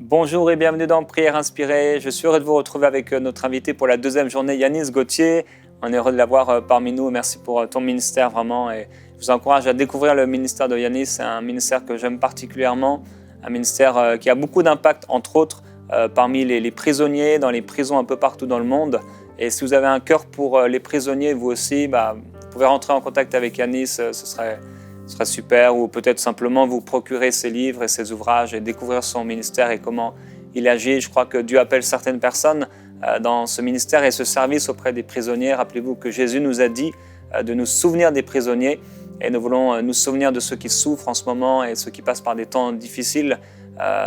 Bonjour et bienvenue dans Prière Inspirée. Je suis heureux de vous retrouver avec notre invité pour la deuxième journée, Yanis Gauthier. On est heureux de l'avoir parmi nous. Merci pour ton ministère vraiment. Et je vous encourage à découvrir le ministère de Yanis. C'est un ministère que j'aime particulièrement, un ministère qui a beaucoup d'impact, entre autres, parmi les prisonniers, dans les prisons un peu partout dans le monde. Et si vous avez un cœur pour les prisonniers, vous aussi, vous pouvez rentrer en contact avec Yanis, ce serait super, ou peut-être simplement vous procurer ses livres et ses ouvrages et découvrir son ministère et comment il agit. Je crois que Dieu appelle certaines personnes dans ce ministère et ce service auprès des prisonniers. Rappelez-vous que Jésus nous a dit de nous souvenir des prisonniers et nous voulons nous souvenir de ceux qui souffrent en ce moment et ceux qui passent par des temps difficiles,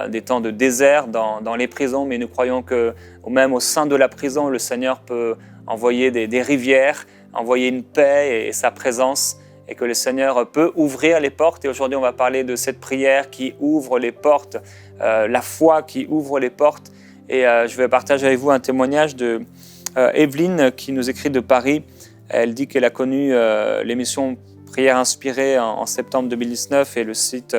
des temps de désert dans les prisons, mais nous croyons que même au sein de la prison, le Seigneur peut envoyer des rivières, envoyer une paix et sa présence, et que le Seigneur peut ouvrir les portes. Et aujourd'hui, on va parler de cette prière qui ouvre les portes, la foi qui ouvre les portes. Et je vais partager avec vous un témoignage de Evelyne qui nous écrit de Paris. Elle dit qu'elle a connu l'émission Prière Inspirée en septembre 2019 et le site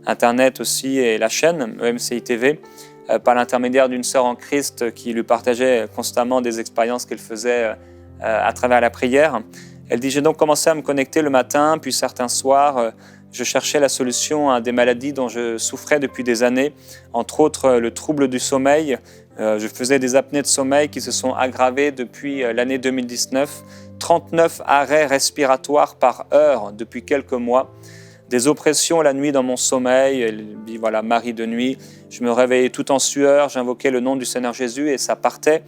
internet aussi et la chaîne EMCI TV par l'intermédiaire d'une sœur en Christ qui lui partageait constamment des expériences qu'elle faisait à travers la prière. Elle dit « J'ai donc commencé à me connecter le matin, puis certains soirs, je cherchais la solution à des maladies dont je souffrais depuis des années, entre autres le trouble du sommeil. Je faisais des apnées de sommeil qui se sont aggravées depuis l'année 2019, 39 arrêts respiratoires par heure depuis quelques mois, des oppressions la nuit dans mon sommeil. » Elle dit « Voilà, Marie de nuit, je me réveillais tout en sueur, j'invoquais le nom du Seigneur Jésus et ça partait.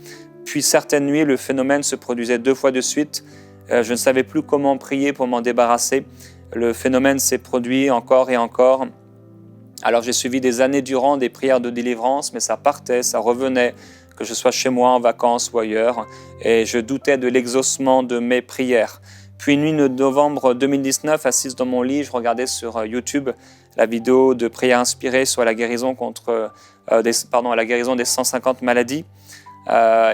Puis certaines nuits, le phénomène se produisait 2 fois de suite. Je ne savais plus comment prier pour m'en débarrasser. Le phénomène s'est produit encore et encore. Alors j'ai suivi des années durant des prières de délivrance, mais ça partait, ça revenait, que je sois chez moi en vacances ou ailleurs, et je doutais de l'exaucement de mes prières. Puis une nuit de novembre 2019, assise dans mon lit, je regardais sur YouTube la vidéo de Prière Inspirée sur la guérison la guérison des 150 maladies.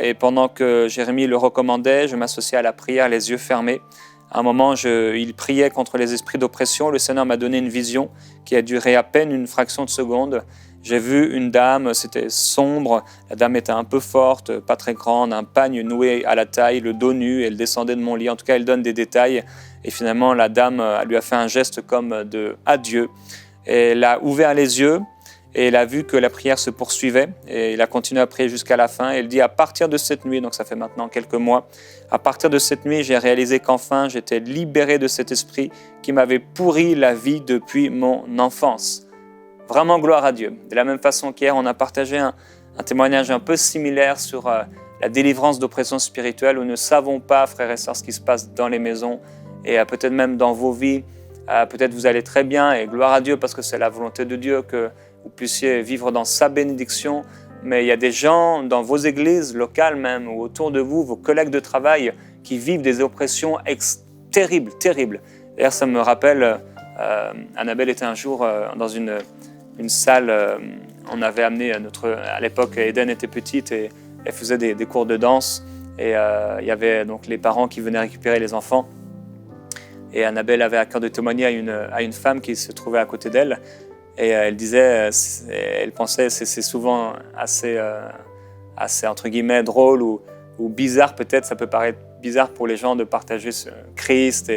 Et pendant que Jérémie le recommandait, je m'associais à la prière les yeux fermés. À un moment, il priait contre les esprits d'oppression. Le Seigneur m'a donné une vision qui a duré à peine une fraction de seconde. J'ai vu une dame, c'était sombre, la dame était un peu forte, pas très grande, un pagne noué à la taille, le dos nu, elle descendait de mon lit. En tout cas, elle donne des détails. Et finalement, la dame lui a fait un geste comme de adieu. Et elle a ouvert les yeux. Et elle a vu que la prière se poursuivait et il a continué à prier jusqu'à la fin. Et elle dit à partir de cette nuit, donc ça fait maintenant quelques mois, à partir de cette nuit, j'ai réalisé qu'enfin j'étais libéré de cet esprit qui m'avait pourri la vie depuis mon enfance. Vraiment gloire à Dieu. De la même façon qu'hier, on a partagé un témoignage un peu similaire sur la délivrance d'oppression spirituelle où nous ne savons pas, frères et sœurs, ce qui se passe dans les maisons et peut-être même dans vos vies. Peut-être vous allez très bien et gloire à Dieu parce que c'est la volonté de Dieu que vous puissiez vivre dans sa bénédiction, mais il y a des gens dans vos églises locales même, ou autour de vous, vos collègues de travail, qui vivent des oppressions terribles, terribles. D'ailleurs, ça me rappelle, Annabelle était un jour dans une salle, on avait amené à l'époque, Eden était petite et elle faisait des cours de danse, et il y avait donc les parents qui venaient récupérer les enfants, et Annabelle avait à cœur de témoigner à une femme qui se trouvait à côté d'elle. Et elle disait, elle pensait, c'est souvent assez entre guillemets drôle ou bizarre peut-être, ça peut paraître bizarre pour les gens de partager ce Christ,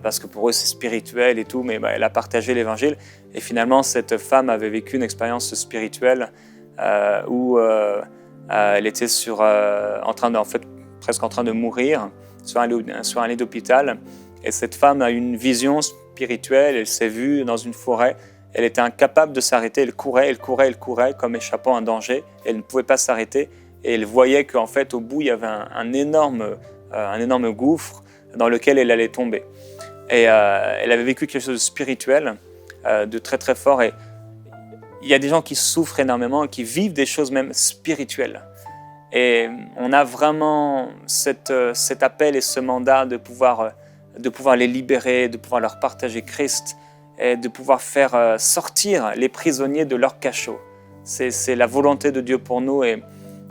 parce que pour eux c'est spirituel et tout, mais elle a partagé l'évangile. Et finalement, cette femme avait vécu une expérience spirituelle où elle était presque en train de mourir sur un lit d'hôpital. Et cette femme a eu une vision spirituelle, elle s'est vue dans une forêt. Elle était incapable de s'arrêter, elle courait comme échappant à un danger. Elle ne pouvait pas s'arrêter et elle voyait qu'en fait, au bout, il y avait un énorme gouffre dans lequel elle allait tomber. Et elle avait vécu quelque chose de spirituel, de très très fort. Et il y a des gens qui souffrent énormément, qui vivent des choses même spirituelles. Et on a vraiment cet appel et ce mandat de pouvoir les libérer, de pouvoir leur partager Christ, et de pouvoir faire sortir les prisonniers de leur cachot. C'est la volonté de Dieu pour nous, et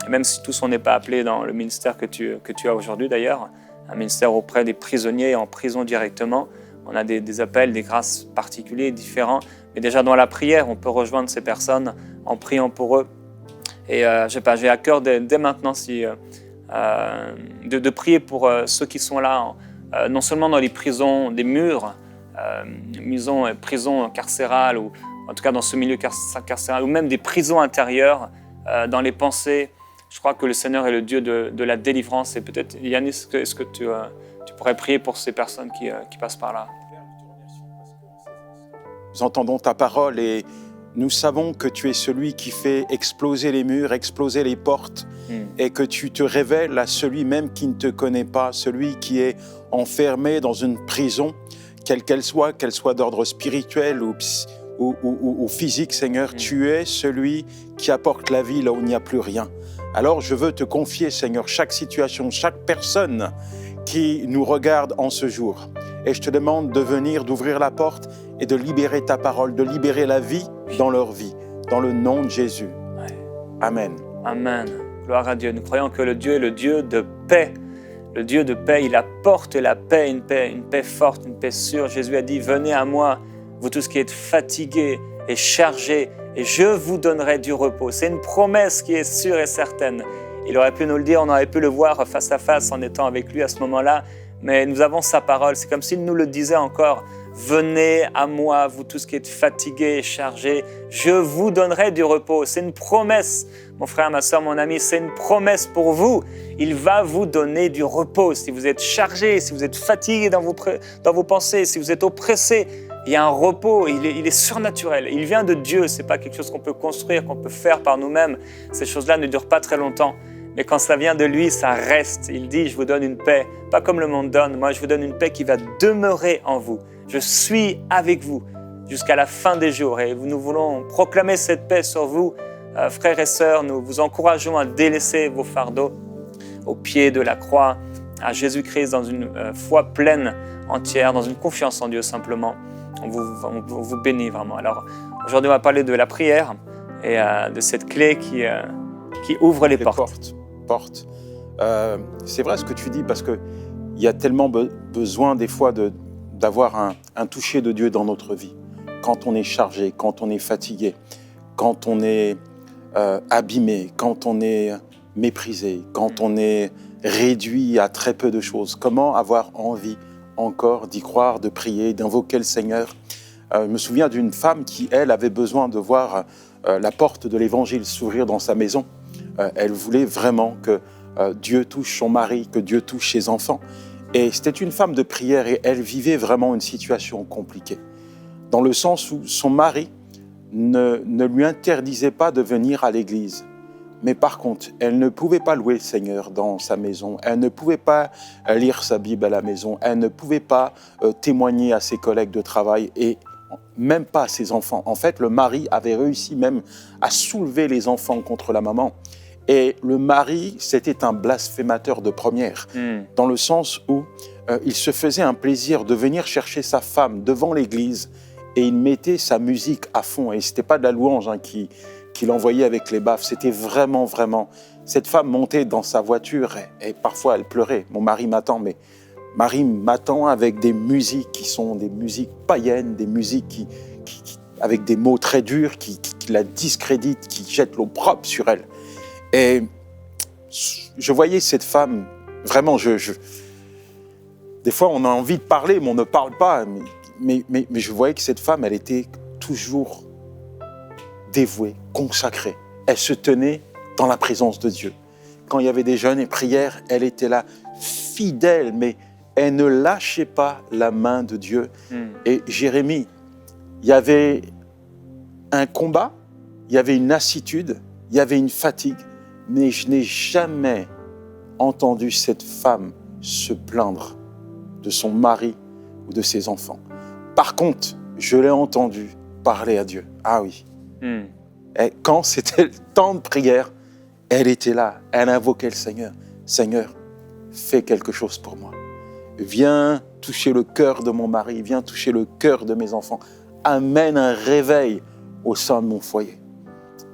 même si tous on n'est pas appelés dans le ministère que tu as aujourd'hui d'ailleurs, un ministère auprès des prisonniers en prison directement, on a des appels, des grâces particulières, différents, mais déjà dans la prière, on peut rejoindre ces personnes en priant pour eux, Et j'ai à cœur dès maintenant de prier pour ceux qui sont là, non seulement dans les prisons, des murs, prisons carcérales, ou en tout cas dans ce milieu carcéral, ou même des prisons intérieures, dans les pensées. Je crois que le Seigneur est le Dieu de la délivrance. Et peut-être, Yanis, est-ce que tu pourrais prier pour ces personnes qui passent par là? Nous entendons ta parole et nous savons que tu es celui qui fait exploser les murs, exploser les portes, et que tu te révèles à celui même qui ne te connaît pas, celui qui est enfermé dans une prison, quelle qu'elle soit d'ordre spirituel ou physique, Seigneur. Tu es celui qui apporte la vie là où il n'y a plus rien. Alors je veux te confier, Seigneur, chaque situation, chaque personne qui nous regarde en ce jour. Et je te demande de venir, d'ouvrir la porte et de libérer ta parole, de libérer la vie dans leur vie, dans le nom de Jésus. Amen. Amen. Gloire à Dieu. Nous croyons que le Dieu est le Dieu de paix. Le Dieu de paix, il apporte la paix, une paix forte, une paix sûre. Jésus a dit, venez à moi, vous tous qui êtes fatigués et chargés, et je vous donnerai du repos. C'est une promesse qui est sûre et certaine. Il aurait pu nous le dire, on aurait pu le voir face à face en étant avec lui à ce moment-là, mais nous avons sa parole. C'est comme s'il nous le disait encore. Venez à moi, vous tous qui êtes fatigués et chargés, je vous donnerai du repos. C'est une promesse, mon frère, ma soeur, mon ami, c'est une promesse pour vous. Il va vous donner du repos. Si vous êtes chargés, si vous êtes fatigués dans vos pensées, si vous êtes oppressés, il y a un repos, il est surnaturel. Il vient de Dieu, ce n'est pas quelque chose qu'on peut construire, qu'on peut faire par nous-mêmes. Ces choses-là ne durent pas très longtemps. Mais quand ça vient de lui, ça reste. Il dit, je vous donne une paix, pas comme le monde donne. Moi, je vous donne une paix qui va demeurer en vous. Je suis avec vous jusqu'à la fin des jours. Et nous voulons proclamer cette paix sur vous, frères et sœurs. Nous vous encourageons à délaisser vos fardeaux au pied de la croix, à Jésus-Christ, dans une foi pleine, entière, dans une confiance en Dieu simplement. On vous bénit vraiment. Alors, aujourd'hui, on va parler de la prière et de cette clé qui ouvre les portes. C'est vrai ce que tu dis, parce qu'il y a tellement besoin des fois d'avoir un toucher de Dieu dans notre vie. Quand on est chargé, quand on est fatigué, quand on est abîmé, quand on est méprisé, quand on est réduit à très peu de choses. Comment avoir envie encore d'y croire, de prier, d'invoquer le Seigneur? Je me souviens d'une femme qui, elle, avait besoin de voir la porte de l'Évangile s'ouvrir dans sa maison. Elle voulait vraiment que Dieu touche son mari, que Dieu touche ses enfants. Et c'était une femme de prière et elle vivait vraiment une situation compliquée. Dans le sens où son mari ne lui interdisait pas de venir à l'église. Mais par contre, elle ne pouvait pas louer le Seigneur dans sa maison. Elle ne pouvait pas lire sa Bible à la maison. Elle ne pouvait pas témoigner à ses collègues de travail et même pas à ses enfants. En fait, le mari avait réussi même à soulever les enfants contre la maman. Et le mari, c'était un blasphémateur de première, dans le sens où il se faisait un plaisir de venir chercher sa femme devant l'église et il mettait sa musique à fond. Et ce n'était pas de la louange qu'il envoyait avec les baffes, c'était vraiment, vraiment... Cette femme montait dans sa voiture et parfois elle pleurait. Mon mari m'attend, mais Marie m'attend avec des musiques qui sont des musiques païennes, des musiques avec des mots très durs qui la discréditent, qui jettent l'opprobre sur elle. Et je voyais cette femme, vraiment, des fois on a envie de parler, mais on ne parle pas. Mais je voyais que cette femme, elle était toujours dévouée, consacrée. Elle se tenait dans la présence de Dieu. Quand il y avait des jeûnes et prières, elle était là, fidèle, mais elle ne lâchait pas la main de Dieu. Et Jérémie, il y avait un combat, il y avait une lassitude, il y avait une fatigue, mais je n'ai jamais entendu cette femme se plaindre de son mari ou de ses enfants. Par contre, je l'ai entendue parler à Dieu. Ah oui. Et quand c'était le temps de prière, elle était là, elle invoquait le Seigneur. Seigneur, fais quelque chose pour moi. Viens toucher le cœur de mon mari, viens toucher le cœur de mes enfants. Amène un réveil au sein de mon foyer.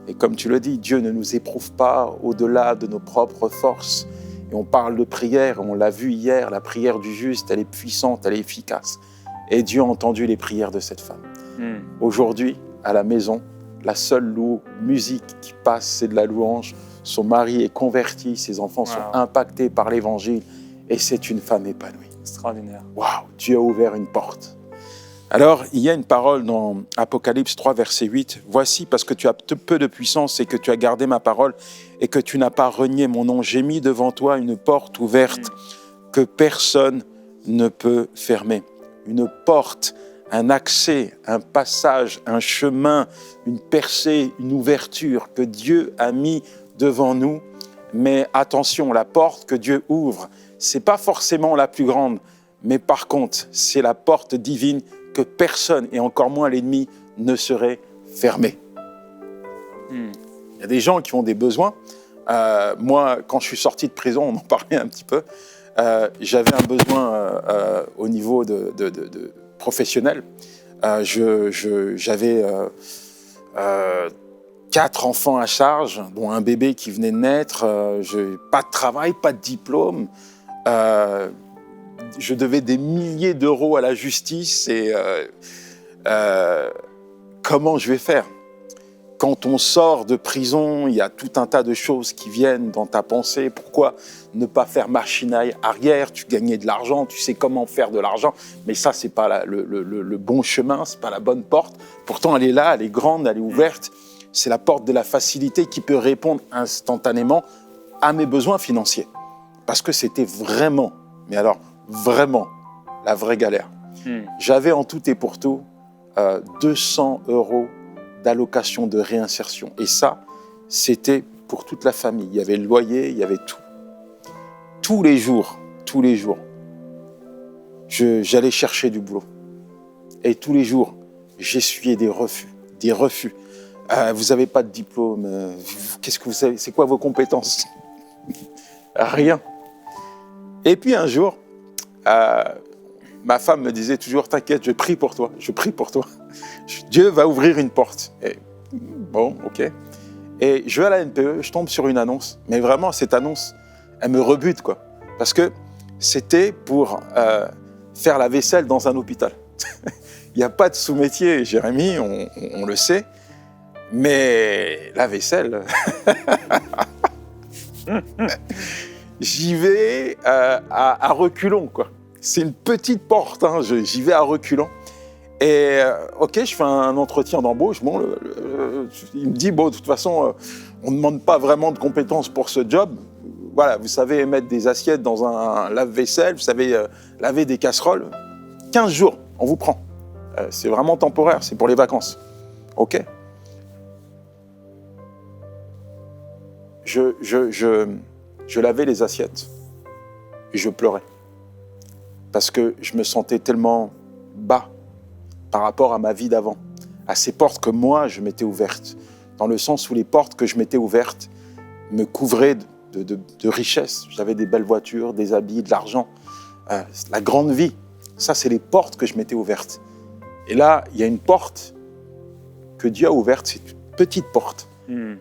Et comme tu le dis, Dieu ne nous éprouve pas au-delà de nos propres forces. Et on parle de prière, on l'a vu hier, la prière du juste, elle est puissante, elle est efficace. Et Dieu a entendu les prières de cette femme. Aujourd'hui, à la maison, la seule musique qui passe, c'est de la louange. Son mari est converti, ses enfants sont impactés par l'évangile et c'est une femme épanouie. Extraordinaire. Waouh, Dieu a ouvert une porte. Alors, il y a une parole dans Apocalypse 3, verset 8. « Voici, parce que tu as peu de puissance et que tu as gardé ma parole et que tu n'as pas renié mon nom, j'ai mis devant toi une porte ouverte que personne ne peut fermer. » Une porte, un accès, un passage, un chemin, une percée, une ouverture que Dieu a mis devant nous. Mais attention, la porte que Dieu ouvre, ce n'est pas forcément la plus grande, mais par contre, c'est la porte divine que personne, et encore moins l'ennemi, ne saurait fermer. Il y a des gens qui ont des besoins. Moi, quand je suis sorti de prison, on en parlait un petit peu, j'avais un besoin au niveau de professionnel. J'avais 4 enfants à charge, dont un bébé qui venait de naître, pas de travail, pas de diplôme. Je devais des milliers d'euros à la justice et comment je vais faire? Quand on sort de prison, il y a tout un tas de choses qui viennent dans ta pensée. Pourquoi ne pas faire machine arrière? Tu gagnais de l'argent, tu sais comment faire de l'argent, mais ça, c'est pas le bon chemin, c'est pas la bonne porte. Pourtant, elle est là, elle est grande, elle est ouverte. C'est la porte de la facilité qui peut répondre instantanément à mes besoins financiers. Parce que c'était vraiment, mais alors vraiment, la vraie galère. J'avais en tout et pour tout 200 € d'allocation de réinsertion. Et ça, c'était pour toute la famille. Il y avait le loyer, il y avait tout. Tous les jours, j'allais chercher du boulot. Et tous les jours, j'essuyais des refus. Vous n'avez pas de diplôme. Qu'est-ce que vous savez? C'est quoi vos compétences? Rien. Et puis un jour, ma femme me disait toujours, t'inquiète, je prie pour toi. Dieu va ouvrir une porte. Et, bon, ok. Et je vais à la NPE, je tombe sur une annonce. Mais vraiment, cette annonce, elle me rebute, quoi. Parce que c'était pour faire la vaisselle dans un hôpital. Il n'y a pas de sous-métier, Jérémy, on le sait. Mais la vaisselle... J'y vais à reculons, quoi. C'est une petite porte, hein, j'y vais à reculons. Et ok, je fais un entretien d'embauche. Bon, il me dit, bon, de toute façon, on ne demande pas vraiment de compétences pour ce job. Voilà, vous savez mettre des assiettes dans un lave-vaisselle, vous savez laver des casseroles. 15 jours, on vous prend. C'est vraiment temporaire, c'est pour les vacances. Ok. Je lavais les assiettes et je pleurais parce que je me sentais tellement bas par rapport à ma vie d'avant, à ces portes que moi je m'étais ouvertes, dans le sens où les portes que je m'étais ouvertes me couvraient de richesses. J'avais des belles voitures, des habits, de l'argent, la grande vie. Ça, c'est les portes que je m'étais ouvertes. Et là, il y a une porte que Dieu a ouverte, c'est une petite porte,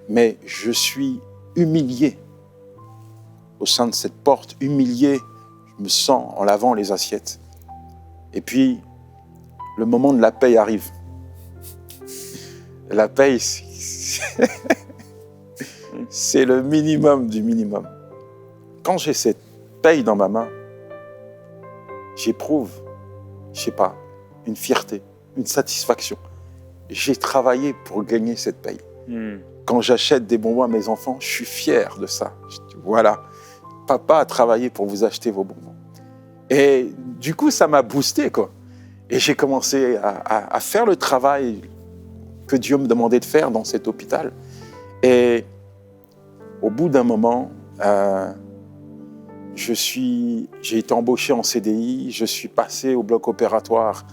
mais je suis humilié au sein de cette porte, humilié, je me sens en lavant les assiettes. Et puis, le moment de la paye arrive. La paye, c'est le minimum du minimum. Quand j'ai cette paye dans ma main, j'éprouve, je sais pas, une fierté, une satisfaction. J'ai travaillé pour gagner cette paye. Quand j'achète des bonbons à mes enfants, je suis fier de ça. Je dis, voilà, papa a travaillé pour vous acheter vos bonbons. Et du coup, ça m'a boosté, quoi. Et j'ai commencé à faire le travail que Dieu me demandait de faire dans cet hôpital. Et au bout d'un moment, j'ai été embauché en CDI, je suis passé au bloc opératoire.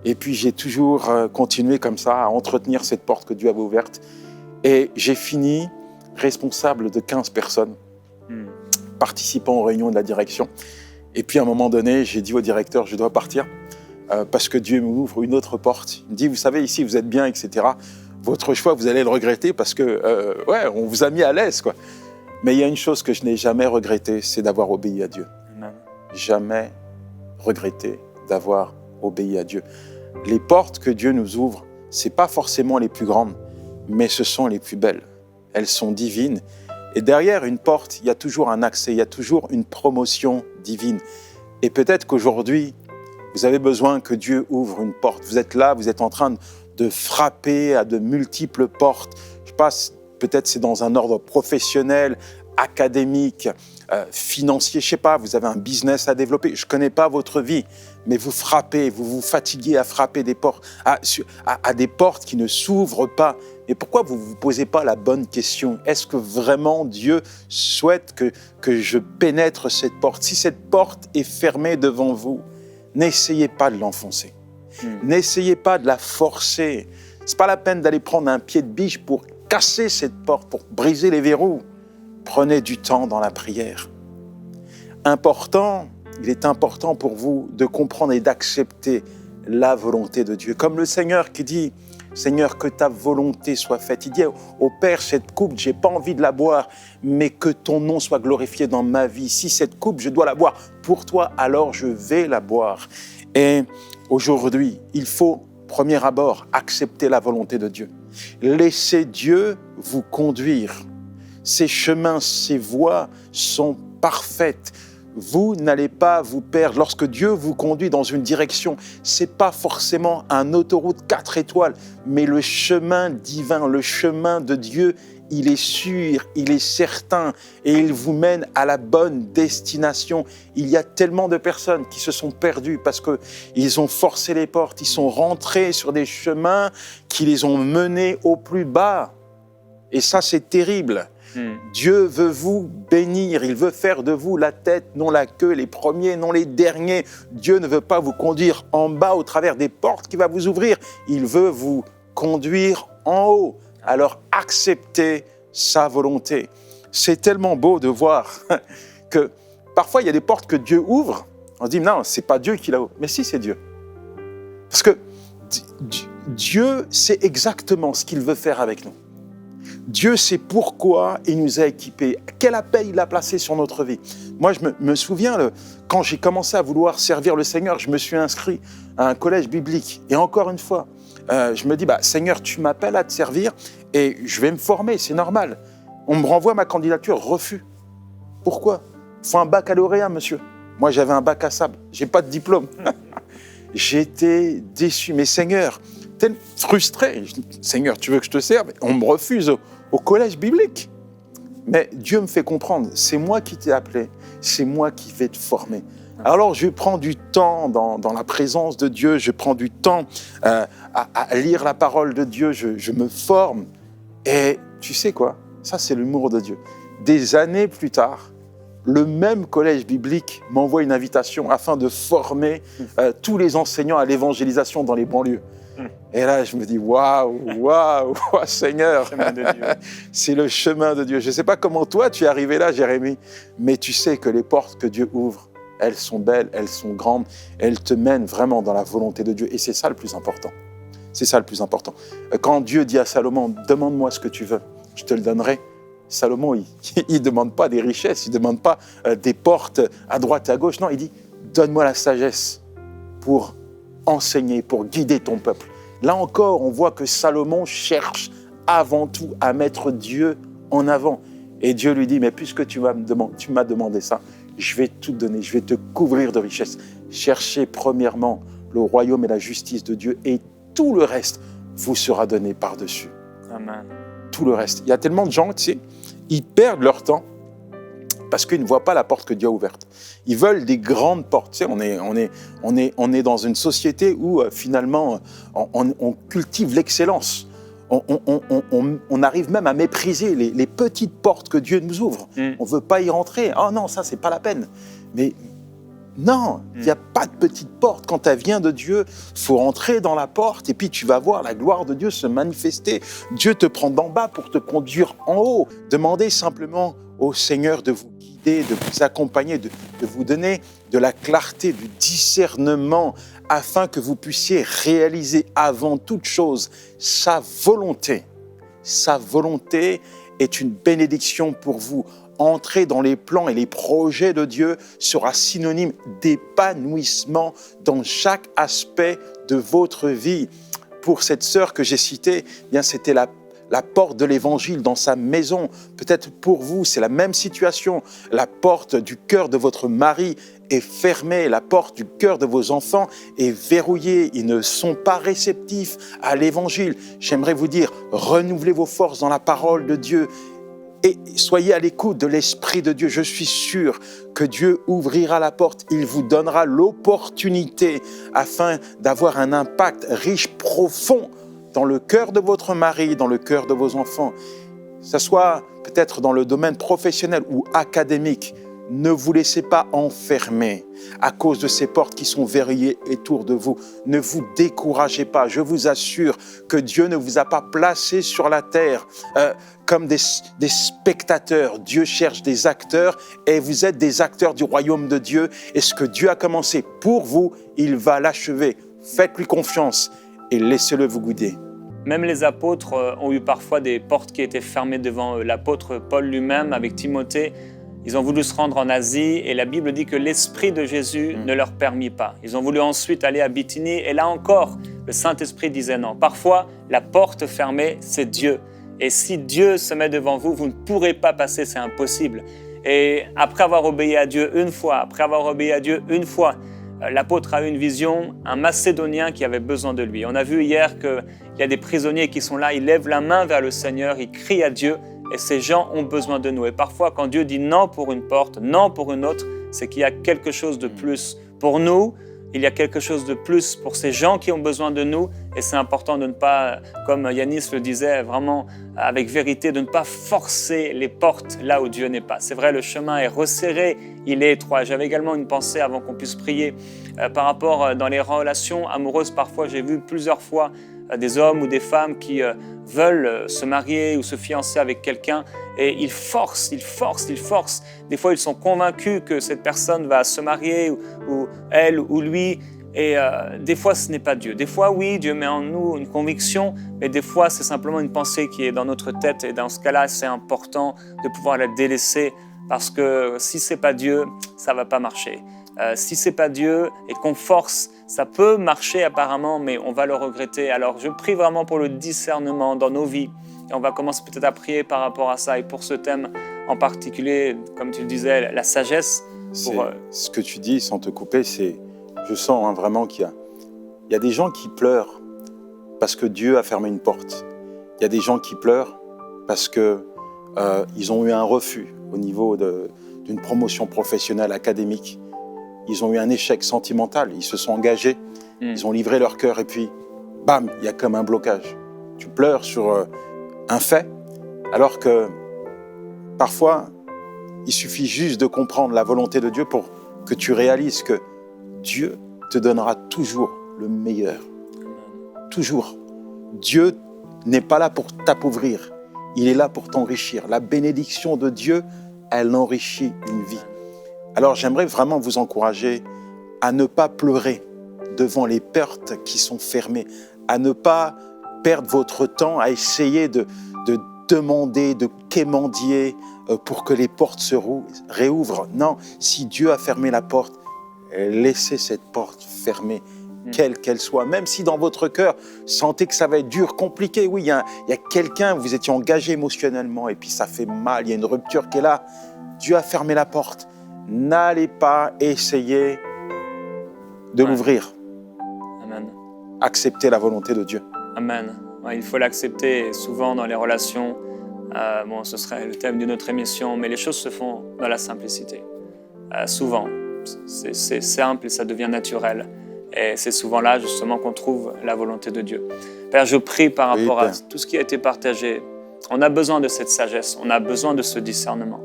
Et puis, j'ai toujours continué comme ça à entretenir cette porte que Dieu avait ouverte. Et j'ai fini responsable de 15 personnes, participant aux réunions de la direction. Et puis, à un moment donné, j'ai dit au directeur, je dois partir parce que Dieu m'ouvre une autre porte. Il me dit, vous savez, ici, vous êtes bien, etc. Votre choix, vous allez le regretter parce que, on vous a mis à l'aise, quoi. Mais il y a une chose que je n'ai jamais regrettée, c'est d'avoir obéi à Dieu. Amen. Jamais regretté d'avoir obéi à Dieu. Les portes que Dieu nous ouvre, c'est pas forcément les plus grandes, mais ce sont les plus belles. Elles sont divines. Et derrière une porte, il y a toujours un accès, il y a toujours une promotion divine. Et peut-être qu'aujourd'hui, vous avez besoin que Dieu ouvre une porte. Vous êtes là, vous êtes en train de frapper à de multiples portes. Je sais pas, peut-être c'est dans un ordre professionnel, académique, financier, je sais pas, vous avez un business à développer. Je connais pas votre vie, mais vous frappez, vous vous fatiguez à frapper des portes, à des portes qui ne s'ouvrent pas. Et pourquoi vous ne vous posez pas la bonne question? Est-ce que vraiment Dieu souhaite que je pénètre cette porte? Si cette porte est fermée devant vous, n'essayez pas de l'enfoncer. N'essayez pas de la forcer. Ce n'est pas la peine d'aller prendre un pied de biche pour casser cette porte, pour briser les verrous. Prenez du temps dans la prière. Il est important pour vous de comprendre et d'accepter la volonté de Dieu. Comme le Seigneur qui dit, Seigneur, que ta volonté soit faite. Il dit au Père, cette coupe, je n'ai pas envie de la boire, mais que ton nom soit glorifié dans ma vie. Si cette coupe, je dois la boire pour toi, alors je vais la boire. Et aujourd'hui, il faut, premier abord, accepter la volonté de Dieu. Laissez Dieu vous conduire. Ses chemins, ses voies sont parfaites. Vous n'allez pas vous perdre. Lorsque Dieu vous conduit dans une direction, ce n'est pas forcément un autoroute 4 étoiles, mais le chemin divin, le chemin de Dieu, il est sûr, il est certain et il vous mène à la bonne destination. Il y a tellement de personnes qui se sont perdues parce qu'ils ont forcé les portes, ils sont rentrés sur des chemins qui les ont menés au plus bas. Et ça, c'est terrible. Dieu veut vous bénir, il veut faire de vous la tête, non la queue, les premiers, non les derniers. Dieu ne veut pas vous conduire en bas au travers des portes qu'il va vous ouvrir, il veut vous conduire en haut. Alors acceptez sa volonté. C'est tellement beau de voir que parfois il y a des portes que Dieu ouvre, on se dit non, c'est pas Dieu qui l'a ouvert, mais si, c'est Dieu. Parce que Dieu sait exactement ce qu'il veut faire avec nous. Dieu sait pourquoi il nous a équipés, quel appel il a placé sur notre vie. Moi, je me souviens, quand j'ai commencé à vouloir servir le Seigneur, je me suis inscrit à un collège biblique. Et encore une fois, je me dis, Seigneur, tu m'appelles à te servir et je vais me former, c'est normal. On me renvoie ma candidature, refus. Pourquoi? Il faut un baccalauréat, monsieur. Moi, j'avais un bac à sable, je n'ai pas de diplôme. J'étais déçu, mais Seigneur, tellement frustré. Je dis, Seigneur, tu veux que je te serve? On me refuse au collège biblique. Mais Dieu me fait comprendre, c'est moi qui t'ai appelé, c'est moi qui vais te former. Alors je prends du temps dans la présence de Dieu, je prends du temps à lire la parole de Dieu, je me forme. Et tu sais quoi? Ça, c'est l'humour de Dieu. Des années plus tard, le même collège biblique m'envoie une invitation afin de former tous les enseignants à l'évangélisation dans les banlieues. Et là, je me dis, waouh, Seigneur, c'est le chemin de Dieu. Je ne sais pas comment toi, tu es arrivé là, Jérémie, mais tu sais que les portes que Dieu ouvre, elles sont belles, elles sont grandes, elles te mènent vraiment dans la volonté de Dieu. Et c'est ça le plus important. C'est ça le plus important. Quand Dieu dit à Salomon, demande-moi ce que tu veux, je te le donnerai. Salomon, il ne demande pas des richesses, il ne demande pas des portes à droite et à gauche. Non, il dit, donne-moi la sagesse pour enseigner, pour guider ton peuple. Là encore, on voit que Salomon cherche avant tout à mettre Dieu en avant. Et Dieu lui dit, mais puisque tu m'as demandé ça, je vais tout te donner, je vais te couvrir de richesses. Cherchez premièrement le royaume et la justice de Dieu et tout le reste vous sera donné par-dessus. Amen. Tout le reste. Il y a tellement de gens, tu sais, ils perdent leur temps parce qu'ils ne voient pas la porte que Dieu a ouverte. Ils veulent des grandes portes. Tu sais, on est dans une société où finalement on cultive l'excellence. On arrive même à mépriser les petites portes que Dieu nous ouvre. On ne veut pas y rentrer. Oh non, ça, c'est pas la peine. Mais non, il n'y a pas de petite porte. Quand elle vient de Dieu, il faut entrer dans la porte et puis tu vas voir la gloire de Dieu se manifester. Dieu te prend d'en bas pour te conduire en haut. Demandez simplement au Seigneur de vous guider, de vous accompagner, de vous donner de la clarté, du discernement afin que vous puissiez réaliser avant toute chose sa volonté. Sa volonté est une bénédiction pour vous. Entrer dans les plans et les projets de Dieu sera synonyme d'épanouissement dans chaque aspect de votre vie. Pour cette sœur que j'ai citée, eh bien c'était la porte de l'évangile dans sa maison. Peut-être pour vous, c'est la même situation. La porte du cœur de votre mari est fermée, la porte du cœur de vos enfants est verrouillée. Ils ne sont pas réceptifs à l'évangile. J'aimerais vous dire, renouvelez vos forces dans la parole de Dieu et soyez à l'écoute de l'Esprit de Dieu. Je suis sûr que Dieu ouvrira la porte. Il vous donnera l'opportunité afin d'avoir un impact riche, profond dans le cœur de votre mari, dans le cœur de vos enfants. Que ce soit peut-être dans le domaine professionnel ou académique. Ne vous laissez pas enfermer à cause de ces portes qui sont verrouillées autour de vous. Ne vous découragez pas. Je vous assure que Dieu ne vous a pas placé sur la terre comme des spectateurs. Dieu cherche des acteurs et vous êtes des acteurs du royaume de Dieu. Et ce que Dieu a commencé pour vous, il va l'achever. Faites-lui confiance et laissez-le vous guider. Même les apôtres ont eu parfois des portes qui étaient fermées devant eux. L'apôtre Paul lui-même, avec Timothée, ils ont voulu se rendre en Asie et la Bible dit que l'Esprit de Jésus ne leur permit pas. Ils ont voulu ensuite aller à Bithynie et là encore, le Saint-Esprit disait non. Parfois, la porte fermée, c'est Dieu. Et si Dieu se met devant vous, vous ne pourrez pas passer, c'est impossible. Et après avoir obéi à Dieu une fois, l'apôtre a eu une vision, un Macédonien qui avait besoin de lui. On a vu hier qu'il y a des prisonniers qui sont là, ils lèvent la main vers le Seigneur, ils crient à Dieu. Et ces gens ont besoin de nous. Et parfois, quand Dieu dit non pour une porte, non pour une autre, c'est qu'il y a quelque chose de plus pour nous. Il y a quelque chose de plus pour ces gens qui ont besoin de nous. Et c'est important de ne pas, comme Yanis le disait vraiment avec vérité, de ne pas forcer les portes là où Dieu n'est pas. C'est vrai, le chemin est resserré, il est étroit. J'avais également une pensée avant qu'on puisse prier par rapport dans les relations amoureuses. Parfois, j'ai vu plusieurs fois des hommes ou des femmes qui veulent se marier ou se fiancer avec quelqu'un et ils forcent. Des fois, ils sont convaincus que cette personne va se marier ou elle ou lui et des fois, ce n'est pas Dieu. Des fois, oui, Dieu met en nous une conviction, mais des fois, c'est simplement une pensée qui est dans notre tête et dans ce cas-là, c'est important de pouvoir la délaisser parce que si ce n'est pas Dieu, ça ne va pas marcher. Si ce n'est pas Dieu et qu'on force, ça peut marcher apparemment, mais on va le regretter. Alors, je prie vraiment pour le discernement dans nos vies. Et on va commencer peut-être à prier par rapport à ça. Et pour ce thème en particulier, comme tu le disais, la sagesse. Ce que tu dis, sans te couper, je sens vraiment qu'il y a des gens qui pleurent parce que Dieu a fermé une porte. Il y a des gens qui pleurent parce qu'ils ont eu un refus au niveau d'une promotion professionnelle, académique. Ils ont eu un échec sentimental, ils se sont engagés, ils ont livré leur cœur et puis, bam, il y a comme un blocage. Tu pleures sur un fait, alors que parfois, il suffit juste de comprendre la volonté de Dieu pour que tu réalises que Dieu te donnera toujours le meilleur. Toujours. Dieu n'est pas là pour t'appauvrir, il est là pour t'enrichir. La bénédiction de Dieu, elle enrichit une vie. Alors, j'aimerais vraiment vous encourager à ne pas pleurer devant les portes qui sont fermées, à ne pas perdre votre temps à essayer de demander, de quémander pour que les portes se réouvrent. Non, si Dieu a fermé la porte, laissez cette porte fermée, quelle qu'elle soit. Même si dans votre cœur, sentez que ça va être dur, compliqué. Oui, il y a quelqu'un, vous étiez engagé émotionnellement et puis ça fait mal, il y a une rupture qui est là. Dieu a fermé la porte. N'allez pas essayer de l'ouvrir. Amen. Acceptez la volonté de Dieu. Amen. Ouais, il faut l'accepter. Souvent dans les relations, ce serait le thème d'une autre émission, mais les choses se font dans la simplicité. Souvent, c'est simple et ça devient naturel. Et c'est souvent là justement qu'on trouve la volonté de Dieu. Père, je prie par rapport à tout ce qui a été partagé. On a besoin de cette sagesse, on a besoin de ce discernement.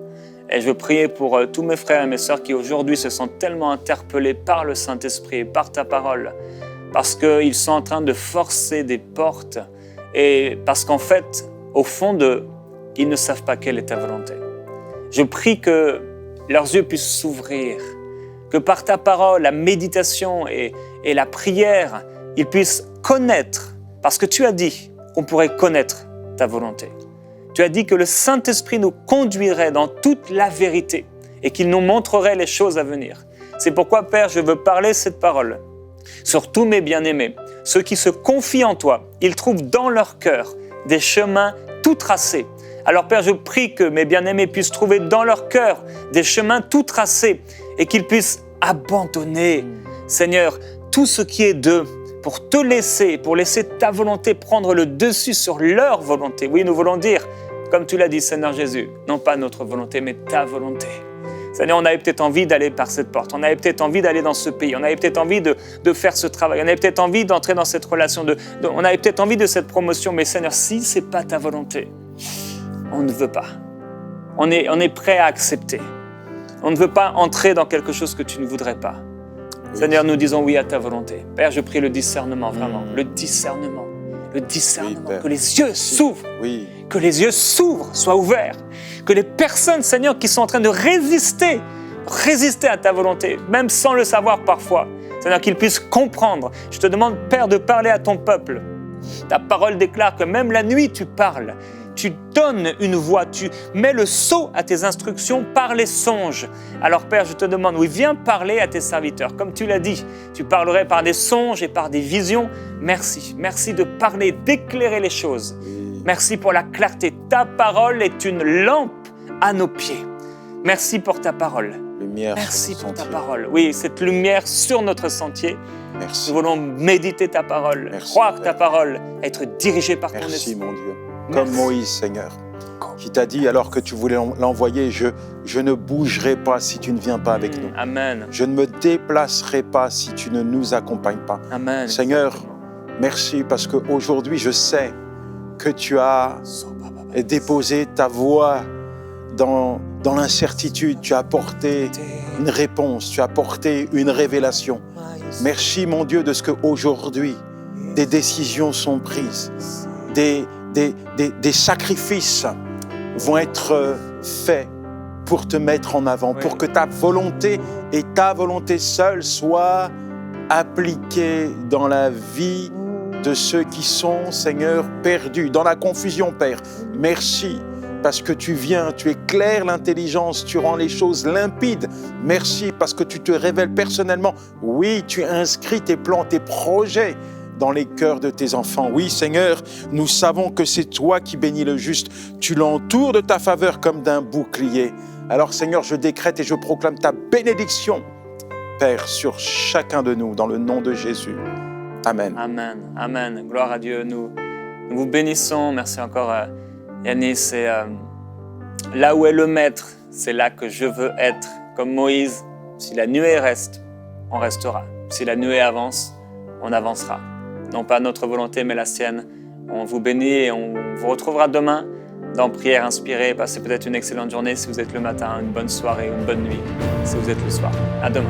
Et je veux prier pour tous mes frères et mes sœurs qui aujourd'hui se sentent tellement interpellés par le Saint-Esprit, par ta parole, parce qu'ils sont en train de forcer des portes et parce qu'en fait, au fond d'eux, ils ne savent pas quelle est ta volonté. Je prie que leurs yeux puissent s'ouvrir, que par ta parole, la méditation et la prière, ils puissent connaître, parce que tu as dit qu'on pourrait connaître ta volonté. Tu as dit que le Saint-Esprit nous conduirait dans toute la vérité et qu'il nous montrerait les choses à venir. C'est pourquoi, Père, je veux parler cette parole sur tous mes bien-aimés. Ceux qui se confient en toi, ils trouvent dans leur cœur des chemins tout tracés. Alors Père, je prie que mes bien-aimés puissent trouver dans leur cœur des chemins tout tracés et qu'ils puissent abandonner, Seigneur, tout ce qui est d'eux pour te laisser, pour laisser ta volonté prendre le dessus sur leur volonté. Oui, nous voulons dire, comme tu l'as dit, Seigneur Jésus, non pas notre volonté, mais ta volonté. Seigneur, on avait peut-être envie d'aller par cette porte, on avait peut-être envie d'aller dans ce pays, on avait peut-être envie de faire ce travail, on avait peut-être envie d'entrer dans cette relation, on avait peut-être envie de cette promotion, mais Seigneur, si ce n'est pas ta volonté, on ne veut pas. On est prêt à accepter. On ne veut pas entrer dans quelque chose que tu ne voudrais pas. Oui. Seigneur, nous disons oui à ta volonté. Père, je prie le discernement, vraiment, le discernement, oui, que les yeux s'ouvrent, oui. Que les yeux s'ouvrent, soient ouverts, que les personnes, Seigneur, qui sont en train de résister à ta volonté, même sans le savoir parfois, Seigneur, qu'ils puissent comprendre. Je te demande, Père, de parler à ton peuple. Ta parole déclare que même la nuit, tu parles. Tu donnes une voix, tu mets le sceau à tes instructions par les songes. Alors Père, je te demande, oui, viens parler à tes serviteurs. Comme tu l'as dit, tu parlerais par des songes et par des visions. Merci, merci de parler, d'éclairer les choses. Merci pour la clarté. Ta parole est une lampe à nos pieds. Merci pour ta parole. Lumière merci pour ta parole. Oui, cette lumière sur notre sentier. Merci. Nous voulons méditer ta parole, croire ta parole, être dirigés par ton esprit. Merci mon Dieu. Comme Moïse, Seigneur, qui t'a dit alors que tu voulais l'envoyer, je ne bougerai pas si tu ne viens pas avec nous. Amen. Je ne me déplacerai pas si tu ne nous accompagnes pas. Amen. Seigneur, merci parce qu'aujourd'hui, je sais que tu as déposé ta voix dans l'incertitude. Tu as apporté une réponse, tu as apporté une révélation. Merci, mon Dieu, de ce qu'aujourd'hui, des décisions sont prises, des sacrifices vont être faits pour te mettre en avant, pour que ta volonté et ta volonté seule soient appliquées dans la vie de ceux qui sont, Seigneur, perdus, dans la confusion, Père. Merci parce que tu viens, tu éclaires l'intelligence, tu rends les choses limpides. Merci parce que tu te révèles personnellement. Oui, tu inscris tes plans, tes projets dans les cœurs de tes enfants. Oui, Seigneur, nous savons que c'est toi qui bénis le juste. Tu l'entoures de ta faveur comme d'un bouclier. Alors, Seigneur, je décrète et je proclame ta bénédiction, Père, sur chacun de nous, dans le nom de Jésus. Amen. Amen. Amen. Gloire à Dieu. Nous vous bénissons. Merci encore, Yanis. Et là où est le Maître, c'est là que je veux être. Comme Moïse, si la nuée reste, on restera. Si la nuée avance, on avancera. Non pas notre volonté, mais la sienne. On vous bénit et on vous retrouvera demain dans Prière Inspirée. Passez peut-être une excellente journée si vous êtes le matin, une bonne soirée, une bonne nuit si vous êtes le soir. À demain.